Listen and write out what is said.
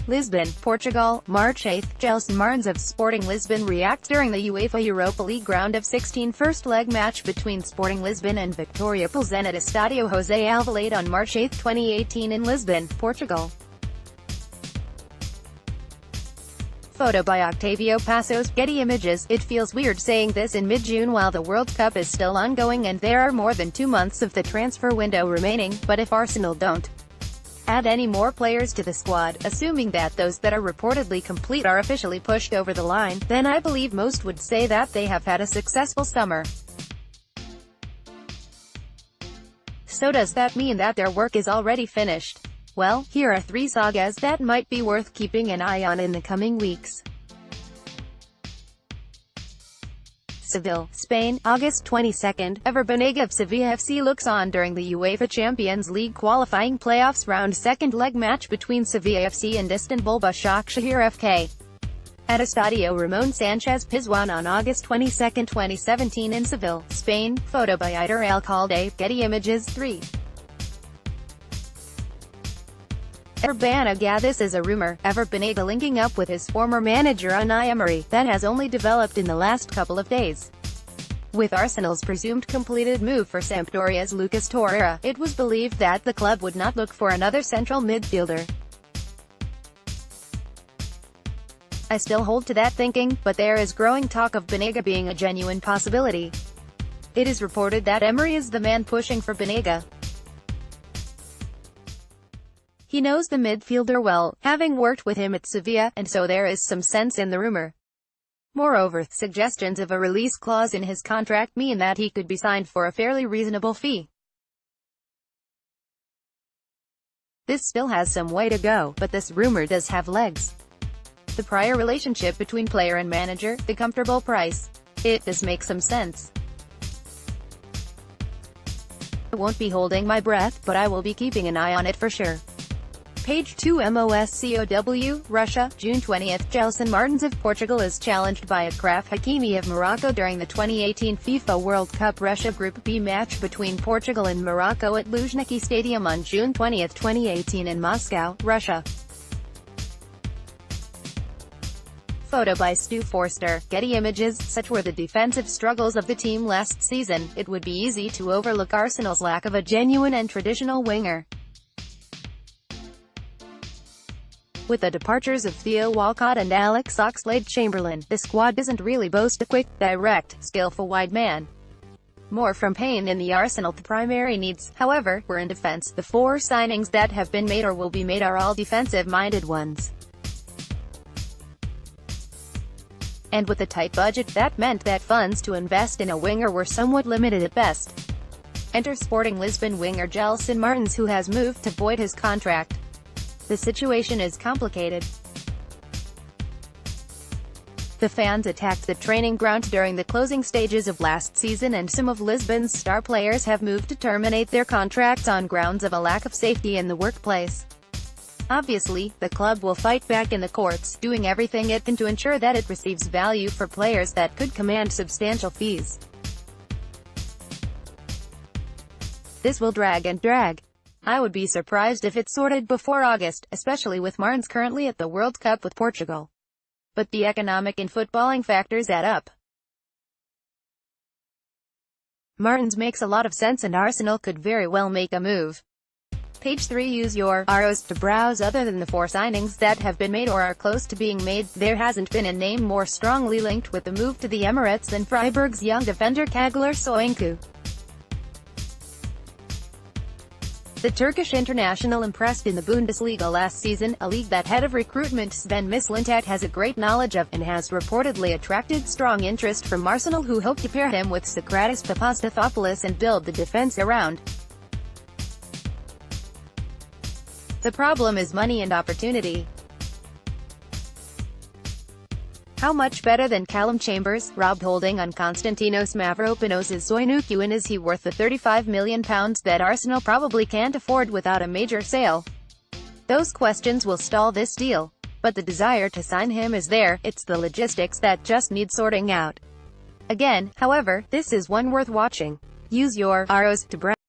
Lisbon, Portugal, March 8. Gelson Martins of Sporting Lisbon reacts during the UEFA Europa League Round of 16 first leg match between Sporting Lisbon and Viktoria Plzen at Estadio Jose Alvalade on March 8, 2018 in Lisbon, Portugal. Photo by Octavio Passos, Getty Images. It feels weird saying this in mid-June while the World Cup is still ongoing and there are more than 2 months of the transfer window remaining, but if Arsenal don't add any more players to the squad, assuming that those that are reportedly complete are officially pushed over the line, then I believe most would say that they have had a successful summer. So does that mean that their work is already finished? Well, here are 3 sagas that might be worth keeping an eye on in the coming weeks. Seville, Spain, August 22. Ever Banega of Sevilla FC looks on during the UEFA Champions League qualifying playoffs round second leg match between Sevilla FC and Istanbul Başakşehir FK at Estadio Ramon Sanchez Pizjuan on August 22, 2017 in Seville, Spain. Photo by Eder Alcalde, Getty Images. 3. Ever Banega. This is a rumor, Ever Banega linking up with his former manager Unai Emery, that has only developed in the last couple of days. With Arsenal's presumed completed move for Sampdoria's Lucas Torreira, it was believed that the club would not look for another central midfielder. I still hold to that thinking, but there is growing talk of Banega being a genuine possibility. It is reported that Emery is the man pushing for Banega. He knows the midfielder well, having worked with him at Sevilla, and so there is some sense in the rumor. Moreover, suggestions of a release clause in his contract mean that he could be signed for a fairly reasonable fee. This still has some way to go, but this rumor does have legs. The prior relationship between player and manager, the comfortable price. It does make some sense. I won't be holding my breath, but I will be keeping an eye on it for sure. Page 2. MOSCOW, Russia, June 20. Gelson Martins of Portugal is challenged by Achraf Hakimi of Morocco during the 2018 FIFA World Cup Russia Group B match between Portugal and Morocco at Luzhniki Stadium on June 20, 2018 in Moscow, Russia. Photo by Stu Forster, Getty Images. Such were the defensive struggles of the team last season, it would be easy to overlook Arsenal's lack of a genuine and traditional winger. With the departures of Theo Walcott and Alex Oxlade-Chamberlain, the squad doesn't really boast a quick, direct, skillful wide man. More from Payne in the Arsenal. The primary needs, however, were in defense. The 4 signings that have been made or will be made are all defensive-minded ones. And with a tight budget, that meant that funds to invest in a winger were somewhat limited at best. Enter Sporting Lisbon winger Gelson Martins, who has moved to void his contract. The situation is complicated. The fans attacked the training ground during the closing stages of last season and some of Lisbon's star players have moved to terminate their contracts on grounds of a lack of safety in the workplace. Obviously, the club will fight back in the courts, doing everything it can to ensure that it receives value for players that could command substantial fees. This will drag and drag. I would be surprised if it's sorted before August, especially with Martins currently at the World Cup with Portugal. But the economic and footballing factors add up. Martins makes a lot of sense and Arsenal could very well make a move. Page 3. Use your arrows to browse. Other than the 4 signings that have been made or are close to being made, there hasn't been a name more strongly linked with the move to the Emirates than Freiburg's young defender Çağlar Soyuncu. The Turkish international impressed in the Bundesliga last season, a league that head of recruitment Sven Mislintat has a great knowledge of, and has reportedly attracted strong interest from Arsenal, who hope to pair him with Sokratis Papastathopoulos and build the defense around. The problem is money and opportunity. How much better than Callum Chambers, Rob Holding on Konstantinos Mavropanos is Soyuncu, and is he worth the £35 million that Arsenal probably can't afford without a major sale? Those questions will stall this deal. But the desire to sign him is there, it's the logistics that just need sorting out. Again, however, this is one worth watching. Use your arrows to browse.